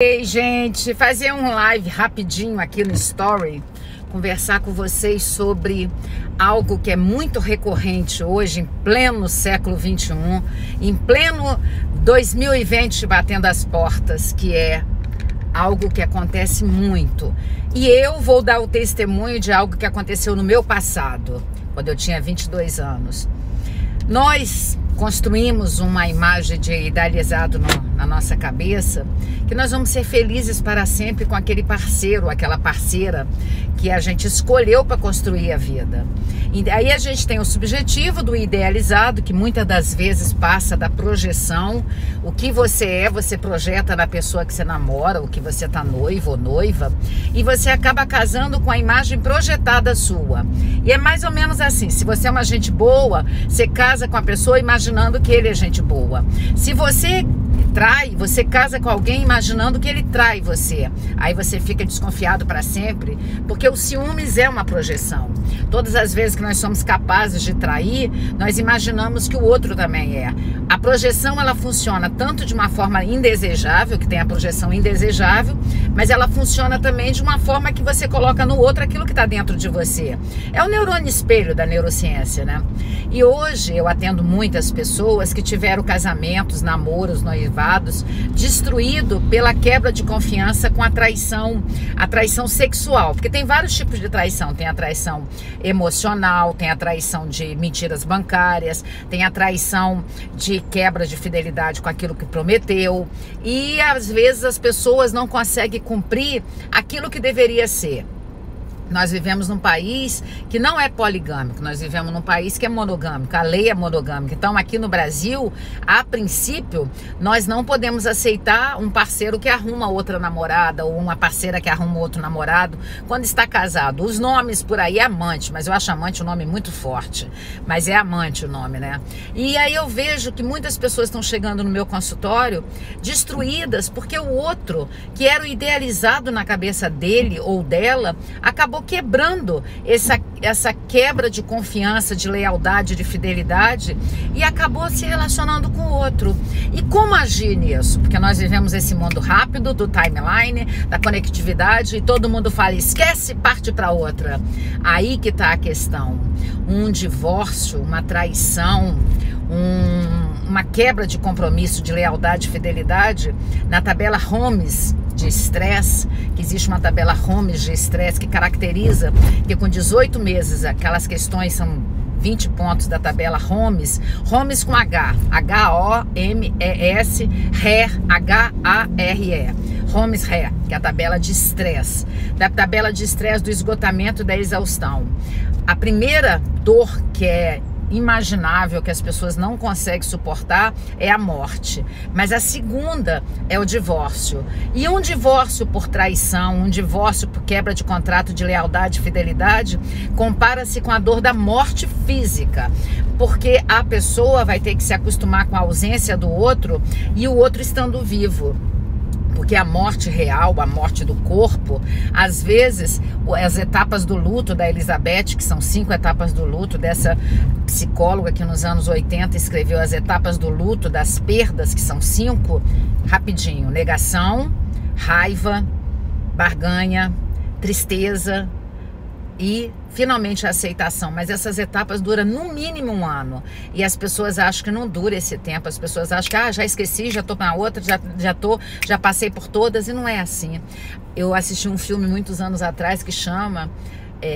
Ei, gente, fazer um live rapidinho aqui no Story, conversar com vocês sobre algo que é muito recorrente hoje, em pleno século XXI, em pleno 2020 batendo as portas, que é algo que acontece muito. E eu vou dar o testemunho de algo que aconteceu no meu passado, quando eu tinha 22 anos. Nós construímos uma imagem de idealizado na nossa cabeça, que nós vamos ser felizes para sempre com aquele parceiro, aquela parceira que a gente escolheu para construir a vida. E aí a gente tem o subjetivo do idealizado, que muitas das vezes passa da projeção. O que você é, você projeta na pessoa que você namora, o que você está noivo ou noiva, e você acaba casando com a imagem projetada sua. E é mais ou menos assim: se você é uma gente boa, você casa com a pessoa imaginando que ele é gente boa. Se você trai, você casa com alguém imaginando que ele trai você. Aí você fica desconfiado para sempre, porque o ciúmes é uma projeção. Todas as vezes que nós somos capazes de trair, nós imaginamos que o outro também é. A projeção, ela funciona tanto de uma forma indesejável, que tem a projeção indesejável, mas ela funciona também de uma forma que você coloca no outro aquilo que está dentro de você. É o neurônio espelho da neurociência, né? E hoje eu atendo muitas pessoas que tiveram casamentos, namoros, noivados destruído pela quebra de confiança com a traição sexual, porque tem vários tipos de traição. Tem a traição emocional, tem a traição de mentiras bancárias, tem a traição de quebra de fidelidade com aquilo que prometeu, e às vezes as pessoas não conseguem cumprir aquilo que deveria ser. Nós vivemos num país que não é poligâmico, nós vivemos num país que é monogâmico, a lei é monogâmica. Então aqui no Brasil, a princípio, nós não podemos aceitar um parceiro que arruma outra namorada ou uma parceira que arruma outro namorado quando está casado. Os nomes por aí é amante, mas eu acho amante um nome muito forte, mas é amante o nome, né? E aí eu vejo que muitas pessoas estão chegando no meu consultório destruídas porque o outro, que era o idealizado na cabeça dele ou dela, acabou quebrando essa quebra de confiança, de lealdade, de fidelidade, e acabou se relacionando com o outro. E como agir nisso? Porque nós vivemos esse mundo rápido, do timeline, da conectividade, e todo mundo fala, esquece, parte para outra. Aí que está a questão. Um divórcio, uma traição, uma quebra de compromisso, de lealdade e fidelidade, na tabela Holmes de estresse, que existe uma tabela Holmes de estresse que caracteriza que com 18 meses, aquelas questões são 20 pontos da tabela Holmes, Holmes com H, H-O-M-E-S, HARE, H-A-R-E, Holmes HARE, que é a tabela de estresse, da tabela de estresse do esgotamento e da exaustão. A primeira dor que é imaginável, que as pessoas não conseguem suportar, é a morte. Mas a segunda é o divórcio. E um divórcio por traição, um divórcio por quebra de contrato de lealdade e fidelidade, compara-se com a dor da morte física, porque a pessoa vai ter que se acostumar com a ausência do outro e o outro estando vivo. Porque a morte real, a morte do corpo, às vezes as etapas do luto da Elizabeth, que são 5 etapas do luto, dessa psicóloga que nos anos 80 escreveu as etapas do luto das perdas, que são 5, rapidinho: negação, raiva, barganha, tristeza e finalmente a aceitação. Mas essas etapas duram no mínimo 1 ano, e as pessoas acham que não dura esse tempo. As pessoas acham que já esqueci, já tô na outra, já passei por todas, e não é assim. Eu assisti um filme muitos anos atrás que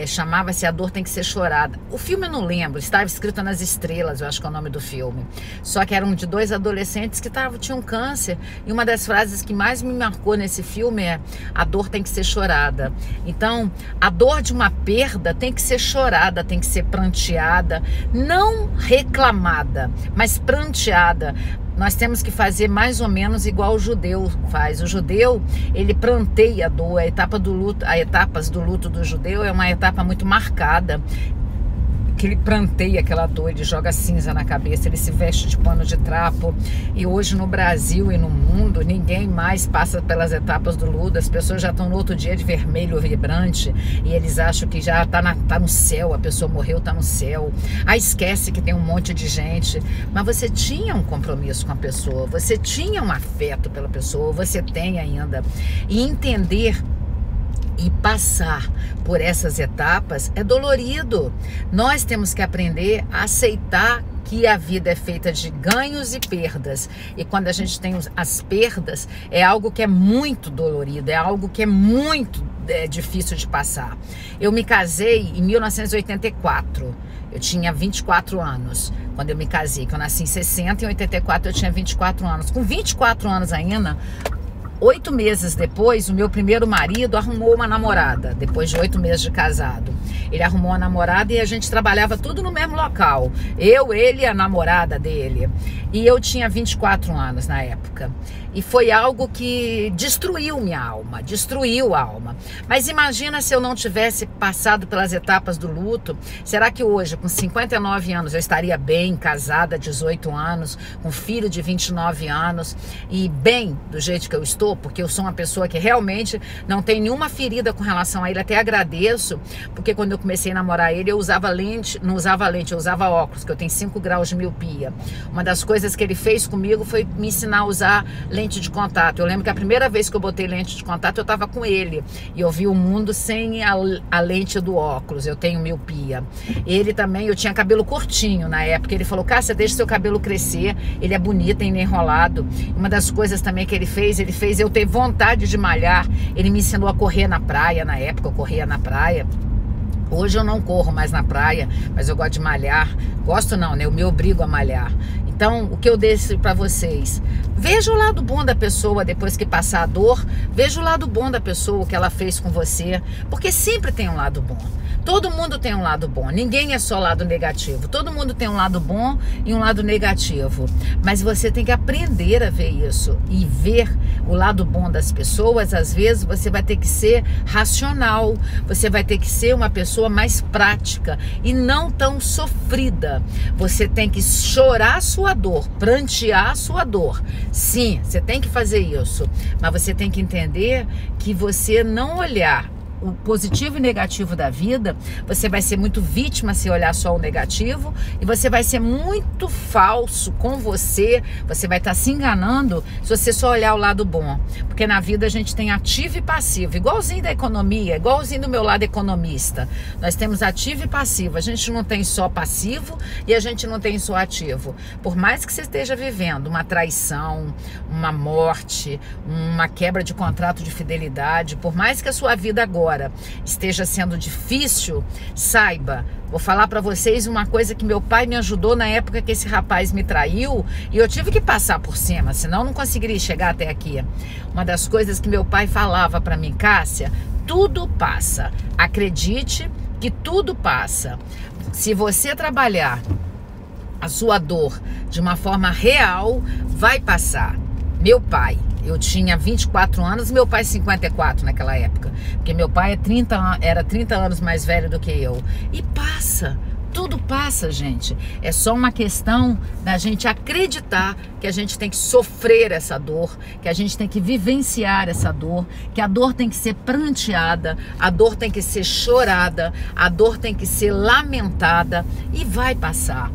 chamava-se A Dor Tem Que Ser Chorada. O filme eu não lembro, estava escrito nas estrelas, eu acho que é o nome do filme. Só que eram de 2 adolescentes que tinham câncer, e uma das frases que mais me marcou nesse filme é: a dor tem que ser chorada. Então, a dor de uma perda tem que ser chorada, tem que ser pranteada, não reclamada, mas pranteada. Nós temos que fazer mais ou menos igual o judeu faz. O judeu, ele pranteia a dor. A etapas do luto do judeu é uma etapa muito marcada, que ele pranteia aquela dor, ele joga cinza na cabeça, ele se veste de pano de trapo. E hoje no Brasil e no mundo, ninguém mais passa pelas etapas do luto. As pessoas já estão no outro dia de vermelho vibrante e eles acham que já tá no céu, a pessoa morreu, tá no céu. Aí esquece que tem um monte de gente. Mas você tinha um compromisso com a pessoa, você tinha um afeto pela pessoa, você tem ainda. E entender e passar por essas etapas é dolorido. Nós temos que aprender a aceitar que a vida é feita de ganhos e perdas. E quando a gente tem as perdas, é algo que é muito dolorido, é algo que é muito difícil de passar. Eu me casei em 1984. Eu tinha 24 anos quando eu me casei, que eu nasci em 60 e em 84 eu tinha 24 anos. Com 24 anos ainda, 8 meses depois, o meu primeiro marido arrumou uma namorada, depois de 8 meses de casado. Ele arrumou uma namorada e a gente trabalhava tudo no mesmo local. Eu, ele e a namorada dele. E eu tinha 24 anos na época. E foi algo que destruiu minha alma, destruiu a alma. Mas imagina se eu não tivesse passado pelas etapas do luto. Será que hoje, com 59 anos, eu estaria bem, casada, 18 anos, com filho de 29 anos e bem do jeito que eu estou? Porque eu sou uma pessoa que realmente não tem nenhuma ferida com relação a ele. Até agradeço, porque quando eu comecei a namorar ele, eu usava lente, não usava lente, eu usava óculos, que eu tenho 5 graus de miopia. Uma das coisas que ele fez comigo foi me ensinar a usar lente de contato. Eu lembro que a primeira vez que eu botei lente de contato, eu estava com ele. E eu vi o mundo sem a lente do óculos. Eu tenho miopia. Ele também, eu tinha cabelo curtinho na época. Ele falou, Cássia, deixa seu cabelo crescer. Ele é bonito, ainda enrolado. Uma das coisas também que ele fez eu ter vontade de malhar. Ele me ensinou a correr na praia. Na época eu corria na praia. Hoje eu não corro mais na praia, mas eu gosto de malhar. Gosto não, né? Eu me obrigo a malhar. Então, o que eu deixo para vocês? Veja o lado bom da pessoa depois que passar a dor. Veja o lado bom da pessoa, o que ela fez com você. Porque sempre tem um lado bom. Todo mundo tem um lado bom. Ninguém é só lado negativo. Todo mundo tem um lado bom e um lado negativo. Mas você tem que aprender a ver isso. E ver o lado bom das pessoas, às vezes você vai ter que ser racional. Você vai ter que ser uma pessoa mais prática e não tão sofrida. Você tem que chorar a sua dor, prantear a sua dor. Sim, você tem que fazer isso. Mas você tem que entender que você não olhar o positivo e negativo da vida, você vai ser muito vítima se olhar só o negativo e você vai ser muito falso com você vai estar se enganando se você só olhar o lado bom, porque na vida a gente tem ativo e passivo, igualzinho da economia, igualzinho do meu lado economista, nós temos ativo e passivo, a gente não tem só passivo e a gente não tem só ativo, por mais que você esteja vivendo uma traição, uma morte, uma quebra de contrato de fidelidade, por mais que a sua vida agora esteja sendo difícil, saiba, vou falar para vocês uma coisa que meu pai me ajudou na época que esse rapaz me traiu e eu tive que passar por cima, senão eu não conseguiria chegar até aqui. Uma das coisas que meu pai falava para mim, Cássia, tudo passa, acredite que tudo passa. Se você trabalhar a sua dor de uma forma real, vai passar. Meu pai, eu tinha 24 anos, meu pai 54 naquela época. Porque meu pai era 30 anos mais velho do que eu. E passa, tudo passa, gente. É só uma questão da gente acreditar que a gente tem que sofrer essa dor, que a gente tem que vivenciar essa dor, que a dor tem que ser pranteada, a dor tem que ser chorada, a dor tem que ser lamentada e vai passar.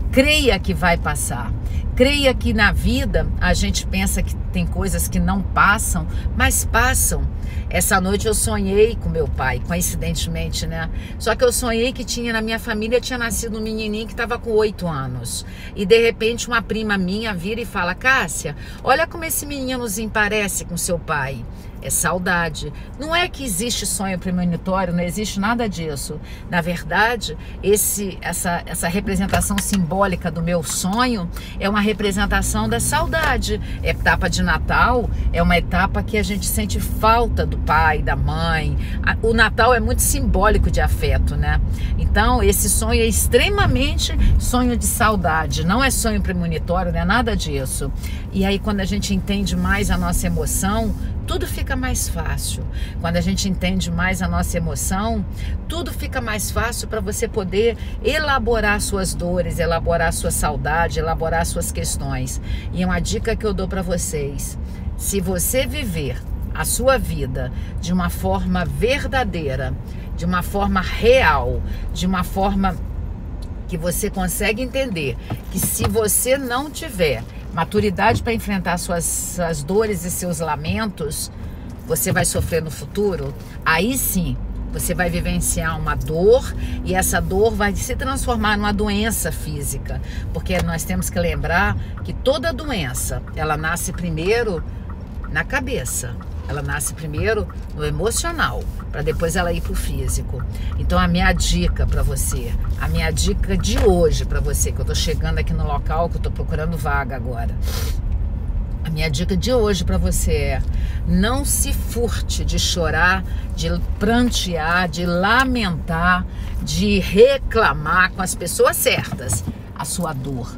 Creia que vai passar. Creia que na vida a gente pensa que tem coisas que não passam, mas passam. Essa noite eu sonhei com meu pai, coincidentemente, né? Só que eu sonhei que na minha família tinha nascido um menininho que estava com 8 anos. E de repente uma prima minha vira e fala, Cássia, olha como esse meninozinho parece com seu pai. É saudade. Não é que existe sonho premonitório, não existe nada disso. Na verdade, essa representação simbólica do meu sonho é uma representação da saudade. É etapa de Natal, é uma etapa que a gente sente falta do pai, da mãe. O Natal é muito simbólico de afeto, né? Então, esse sonho é extremamente sonho de saudade. Não é sonho premonitório, não é nada disso. E aí, quando a gente entende mais a nossa emoção, tudo fica mais fácil. Quando a gente entende mais a nossa emoção, tudo fica mais fácil para você poder elaborar suas dores, elaborar sua saudade, elaborar suas questões. E uma dica que eu dou para vocês: se você viver a sua vida de uma forma verdadeira, de uma forma real, de uma forma que você consegue entender que se você não tiver maturidade para enfrentar suas dores e seus lamentos, você vai sofrer no futuro. Aí sim, você vai vivenciar uma dor e essa dor vai se transformar numa doença física. Porque nós temos que lembrar que toda doença, ela nasce primeiro na cabeça. Ela nasce primeiro no emocional, para depois ela ir para o físico. Então a minha dica para você, a minha dica de hoje para você, que eu tô chegando aqui no local, que eu tô procurando vaga agora. A minha dica de hoje para você é: não se furte de chorar, de prantear, de lamentar, de reclamar com as pessoas certas a sua dor.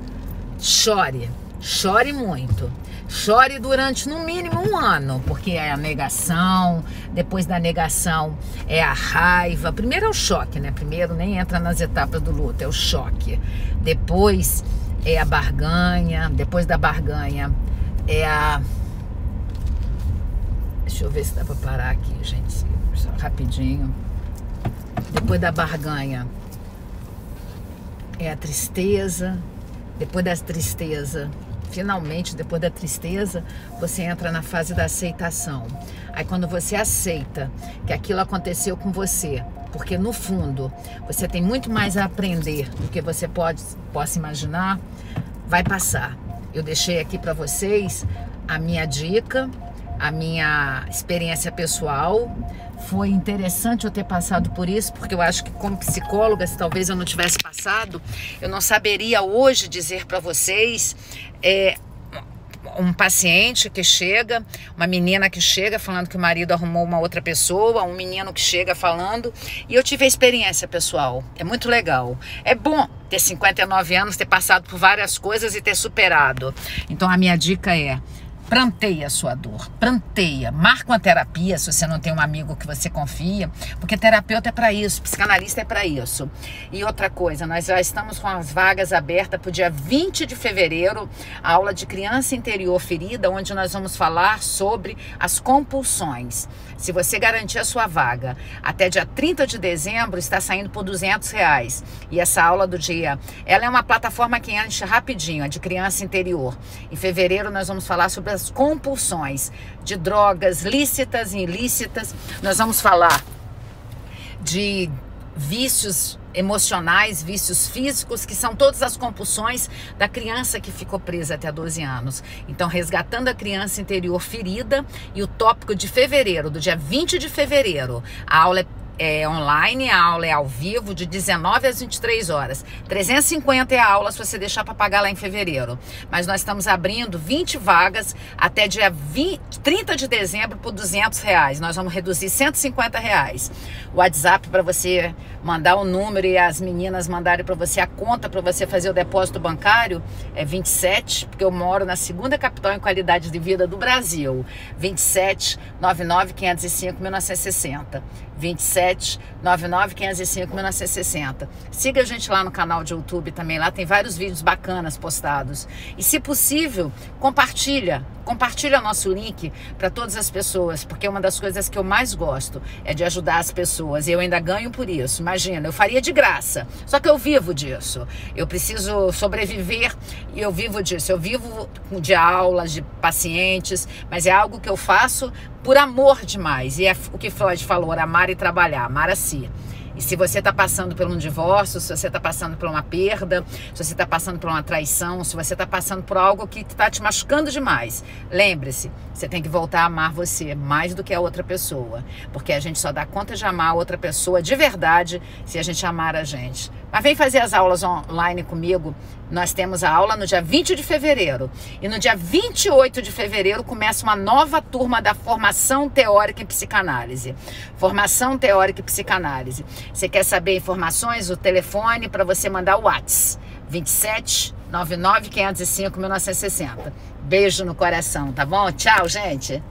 Chore, chore muito. Chore durante no mínimo 1 ano, porque é a negação, depois da negação é a raiva. Primeiro é o choque, né? Primeiro nem entra nas etapas do luto, é o choque. Depois é a barganha, depois da barganha é a... Deixa eu ver se dá pra parar aqui, gente, só rapidinho. Depois da barganha é a tristeza, depois da tristeza... Finalmente, depois da tristeza, você entra na fase da aceitação. Aí quando você aceita que aquilo aconteceu com você, porque no fundo você tem muito mais a aprender do que você possa imaginar, vai passar. Eu deixei aqui para vocês a minha dica, a minha experiência pessoal. Foi interessante eu ter passado por isso, porque eu acho que como psicóloga, se talvez eu não tivesse passado, eu não saberia hoje dizer para vocês um paciente que chega, uma menina que chega falando que o marido arrumou uma outra pessoa, um menino que chega falando, e eu tive a experiência pessoal. É muito legal. É bom ter 59 anos, ter passado por várias coisas e ter superado. Então a minha dica é: pranteia a sua dor, pranteia, marca uma terapia se você não tem um amigo que você confia, porque terapeuta é para isso, psicanalista é para isso. E outra coisa, nós já estamos com as vagas abertas para o dia 20 de fevereiro, a aula de criança interior ferida, onde nós vamos falar sobre as compulsões. Se você garantir a sua vaga até dia 30 de dezembro, está saindo por R$200. E essa aula do dia, ela é uma plataforma que enche rapidinho, a de criança interior. Em fevereiro nós vamos falar sobre as compulsões de drogas lícitas e ilícitas. Nós vamos falar de vícios emocionais, vícios físicos, que são todas as compulsões da criança que ficou presa até 12 anos. Então, resgatando a criança interior ferida. E o tópico de fevereiro, do dia 20 de fevereiro, a aula é online, a aula é ao vivo, de 19 às 23 horas. 350 é a aula se você deixar para pagar lá em fevereiro. Mas nós estamos abrindo 20 vagas até dia 30 de dezembro por R$200. Nós vamos reduzir R$150. O WhatsApp para você mandar o número e as meninas mandarem para você a conta para você fazer o depósito bancário é 27, porque eu moro na segunda capital em qualidade de vida do Brasil. 27 99 505 1960. 27 99 505 1960. Siga a gente lá no canal de YouTube também, lá tem vários vídeos bacanas postados. E se possível, compartilha nosso link para todas as pessoas, porque uma das coisas que eu mais gosto é de ajudar as pessoas, e eu ainda ganho por isso. Imagina, eu faria de graça, só que eu vivo disso. Eu preciso sobreviver e eu vivo disso. Eu vivo de aulas, de pacientes, mas é algo que eu faço por amor demais. E é o que Freud falou: amar e trabalhar, amar a si. E se você está passando por um divórcio, se você está passando por uma perda, se você está passando por uma traição, se você está passando por algo que está te machucando demais, lembre-se, você tem que voltar a amar você mais do que a outra pessoa. Porque a gente só dá conta de amar a outra pessoa de verdade se a gente amar a gente. Mas vem fazer as aulas online comigo. Nós temos a aula no dia 20 de fevereiro. E no dia 28 de fevereiro começa uma nova turma da Formação Teórica em Psicanálise. Formação Teórica em Psicanálise. Você quer saber informações? O telefone para você mandar o WhatsApp. 27 99 505 1960. Beijo no coração, tá bom? Tchau, gente!